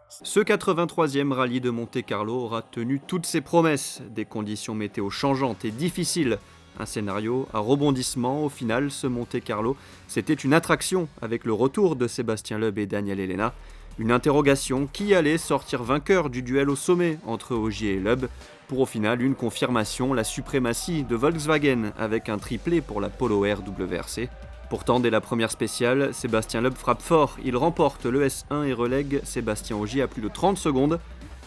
Ce 83e rallye de Monte-Carlo aura tenu toutes ses promesses. Des conditions météo changeantes et difficiles. Un scénario à rebondissement. Au final, ce Monte-Carlo, c'était une attraction avec le retour de Sébastien Loeb et Daniel Elena. Une interrogation, qui allait sortir vainqueur du duel au sommet entre Ogier et Loeb. Pour au final une confirmation, la suprématie de Volkswagen avec un triplé pour la Polo Air WRC. Pourtant, dès la première spéciale, Sébastien Loeb frappe fort. Il remporte le S1 et relègue Sébastien Ogier à plus de 30 secondes.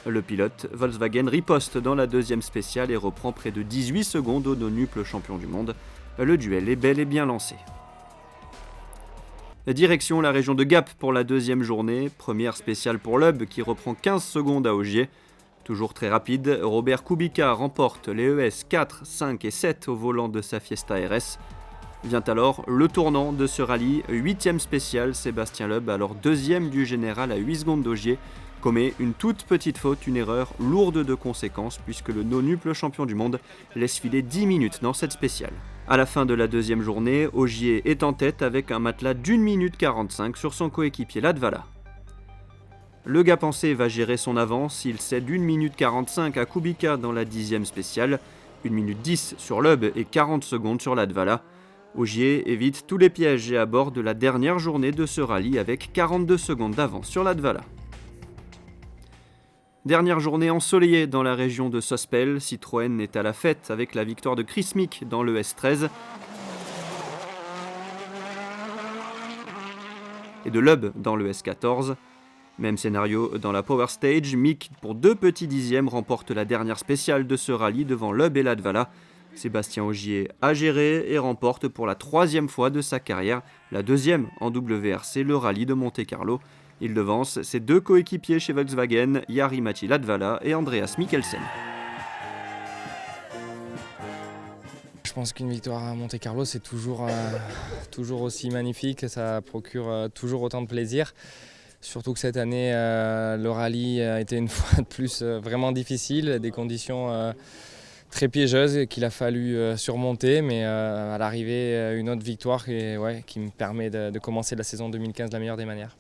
Le pilote Volkswagen riposte dans la deuxième spéciale et reprend près de 18 secondes au nonuple champion du monde. Le duel est bel et bien lancé. Direction la région de Gap pour la deuxième journée. Première spéciale pour Loeb qui reprend 15 secondes à Ogier. Toujours très rapide, Robert Kubica remporte les ES 4, 5 et 7 au volant de sa Fiesta RS. Vient alors le tournant de ce rallye, 8e spécial, Sébastien Loeb, alors deuxième du général à 8 secondes d'Ogier, commet une toute petite faute, une erreur lourde de conséquences puisque le nonuple champion du monde laisse filer 10 minutes dans cette spéciale. À la fin de la deuxième journée, Ogier est en tête avec un matelas d'1 minute 45 sur son coéquipier Latvala. Le gars pensé va gérer son avance, il cède 1 minute 45 à Kubica dans la 10e spéciale, 1 minute 10 sur Loeb et 40 secondes sur Latvala. Ogier évite tous les pièges et aborde la dernière journée de ce rallye avec 42 secondes d'avance sur Latvala. Dernière journée ensoleillée dans la région de Sospel, Citroën est à la fête avec la victoire de Chris Mick dans le S13 et de Loeb dans le S14. Même scénario dans la Power Stage, Mick pour 2 petits dixièmes remporte la dernière spéciale de ce rallye devant Loeb et Latvala. Sébastien Ogier a géré et remporte pour la 3e fois de sa carrière, la 2e en WRC, le rallye de Monte-Carlo. Il devance ses 2 coéquipiers chez Volkswagen, Jari-Matti Latvala et Andreas Mikkelsen. Je pense qu'une victoire à Monte-Carlo, c'est toujours aussi magnifique, ça procure toujours autant de plaisir. Surtout que cette année, le rallye a été une fois de plus vraiment difficile, des conditions très piégeuses qu'il a fallu surmonter, mais à l'arrivée, une autre victoire qui me permet de commencer la saison 2015 de la meilleure des manières.